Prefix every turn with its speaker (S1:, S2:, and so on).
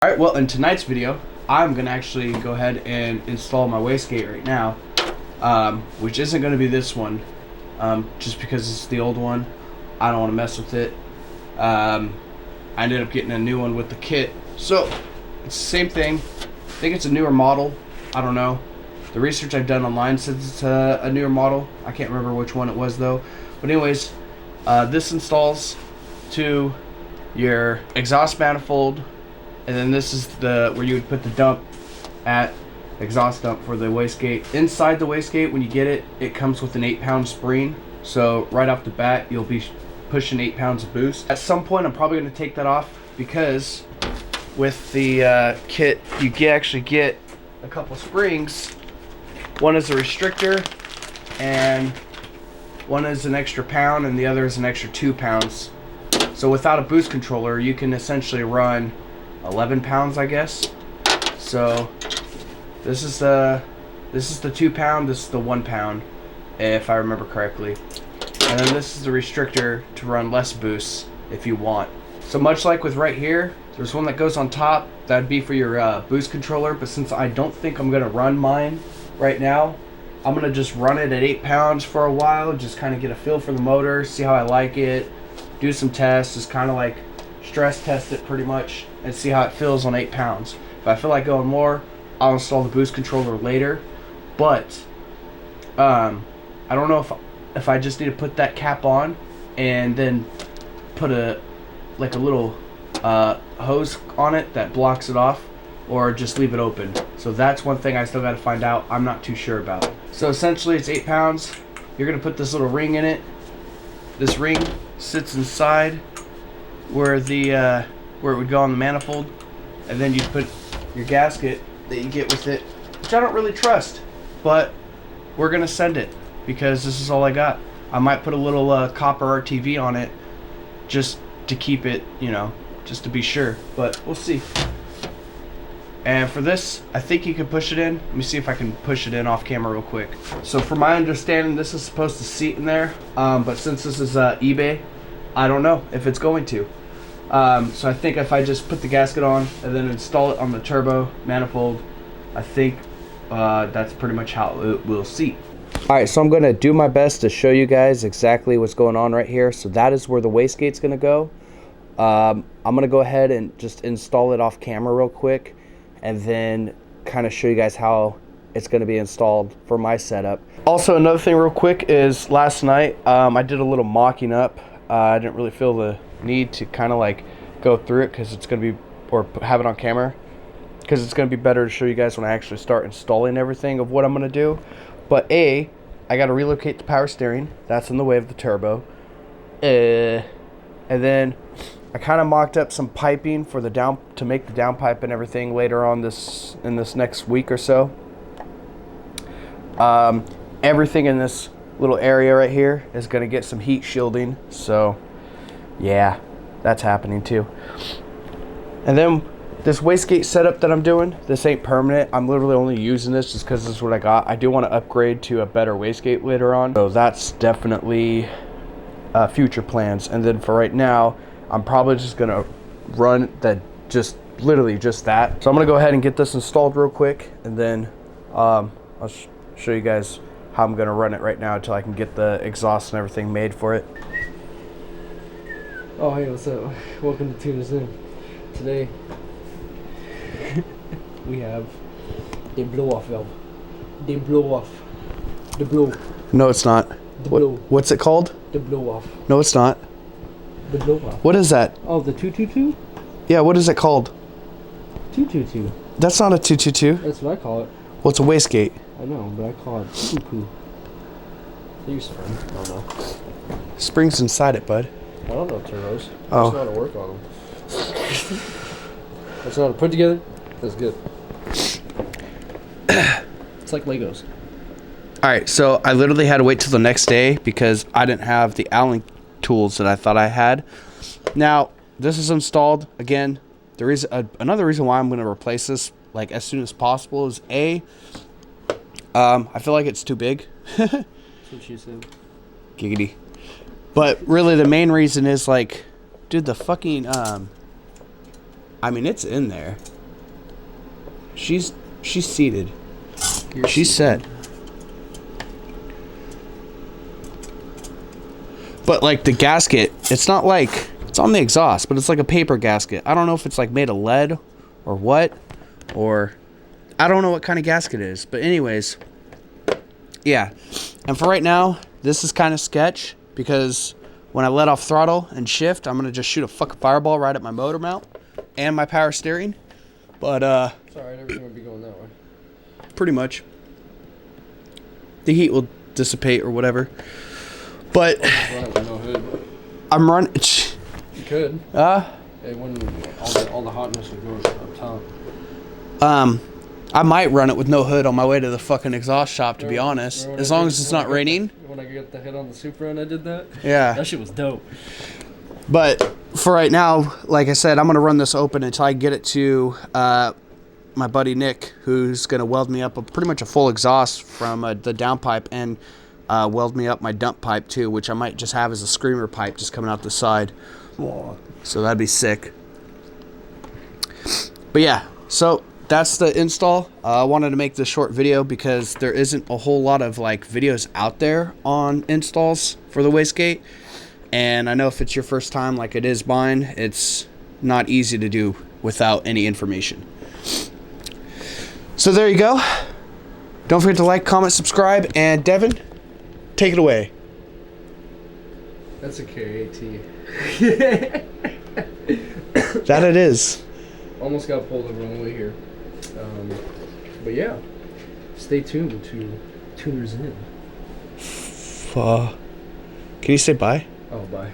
S1: Alright, well, in tonight's video, I'm going to actually go ahead and install my wastegate right now, which isn't going to be this one, just because it's the old one. I don't want to mess with it. I ended up getting a new one with the kit, so it's the same thing. I think it's a newer model. I don't know. The research I've done online says it's a newer model. I can't remember which one it was though. But anyways, this installs to your exhaust manifold. And then this is where you would put the dump at, exhaust dump for the wastegate. Inside the wastegate, when you get it, it comes with an 8-pound spring. So right off the bat, you'll be pushing 8 pounds of boost. At some point, I'm probably going to take that off because with the kit, you actually get a couple springs. One is a restrictor, and one is an extra pound, and the other is an extra 2 pounds. So without a boost controller, you can essentially run 11 pounds, I guess. So this is the 2 pound, this is the 1 pound, if I remember correctly. And then this is the restrictor to run less boosts if you want. So much like with right here, there's one that goes on top, that'd be for your boost controller, but since I don't think I'm gonna run mine right now, I'm gonna just run it at 8 pounds for a while, just kind of get a feel for the motor, see how I like it, do some tests, just kind of like stress test it pretty much and see how it feels on 8 pounds. If I feel like going more, I'll install the boost controller later. But I don't know if I just need to put that cap on and then put a little hose on it that blocks it off, or just leave it open. So that's one thing I still got to find out. I'm not too sure about. So essentially it's 8 pounds. You're gonna put this little ring in it. This ring sits inside where it would go on the manifold, and then you put your gasket that you get with it, which I don't really trust, but we're gonna send it because this is all I got. I might put a little copper RTV on it just to keep it, you know, just to be sure, but we'll see. And for this, I think you can push it in. Let me see if I can push it in off camera real quick. So from my understanding, this is supposed to seat in there, but since this is eBay, I don't know if it's going to. So I think if I just put the gasket on and then install it on the turbo manifold, I think that's pretty much how it will seat. Alright, so I'm going to do my best to show you guys exactly what's going on right here. So that is where the wastegate's going to go. I'm going to go ahead and just install it off camera real quick, and then kind of show you guys how it's going to be installed for my setup. Also, another thing real quick is last night I did a little mocking up. I didn't really feel the need to kind of like go through it because it's going to be, or have it on camera, because it's going to be better to show you guys when I actually start installing everything of what I'm going to do. But I got to relocate the power steering. That's in the way of the turbo. And then I kind of mocked up some piping for the to make the downpipe and everything later on in this next week or so. Everything in this little area right here is going to get some heat shielding, so yeah, that's happening too. And then this wastegate setup that I'm doing, this ain't permanent. I'm literally only using this just because this is what I got. I do want to upgrade to a better wastegate later on, so that's definitely future plans. And then for right now, I'm probably just gonna run literally just that. So I'm gonna go ahead and get this installed real quick, and then I'll show you guys how I'm gonna run it right now until I can get the exhaust and everything made for it.
S2: Oh hey, what's up? Welcome to Tune Us In. Today we have the blow off valve. The blow off. The blow.
S1: No, it's not.
S2: The blow.
S1: What's it called?
S2: The blow off.
S1: No, it's not.
S2: The blow off.
S1: What is that?
S2: Oh, the 222?
S1: Yeah, what is it called?
S2: 222.
S1: That's not a 222.
S2: That's what I call it.
S1: Well, it's a wastegate.
S2: I know, but I call it poo-poo. Your spring. I don't know.
S1: Spring's inside it, bud.
S2: I don't know turbos.
S1: Oh.
S2: I just know how to work on them. That's know how to put together. That's good. It's like Legos.
S1: Alright, so I literally had to wait till the next day because I didn't have the Allen tools that I thought I had. Now, this is installed. Again, there is another reason why I'm going to replace this like as soon as possible is I feel like it's too big.
S2: That's what she said.
S1: Giggity. But really the main reason is like, dude, the fucking I mean, it's in there. She's seated. She's set. But like the gasket, it's not like, it's on the exhaust, but it's like a paper gasket. I don't know if it's like made of lead or what, or I don't know what kind of gasket it is. But anyways, yeah. And for right now, this is kind of sketch because when I let off throttle and shift, I'm gonna just shoot a fucking fireball right at my motor mount and my power steering. But
S2: It's alright, everything would be going that way.
S1: pretty much. The heat will dissipate or whatever. But
S2: Run it with no hood.
S1: I'm running.
S2: You could. It wouldn't. All the hotness would go up top.
S1: I might run it with no hood on my way to the fucking exhaust shop, to be honest. As long as it's not raining.
S2: When I got the head on the Supra and I did that?
S1: Yeah.
S2: That shit was dope.
S1: But for right now, like I said, I'm going to run this open until I get it to my buddy Nick, who's going to weld me up pretty much a full exhaust from the downpipe and weld me up my dump pipe too, which I might just have as a screamer pipe just coming out the side. So that'd be sick. But yeah, so that's the install. I wanted to make this short video because there isn't a whole lot of like videos out there on installs for the wastegate. And I know if it's your first time like it is mine, it's not easy to do without any information. So there you go. Don't forget to like, comment, subscribe, and Devin, take it away.
S2: That's a KAT.
S1: That it is.
S2: Almost got pulled the wrong way here. But yeah, stay tuned to Tuners In.
S1: Can you say bye?
S2: Oh, bye.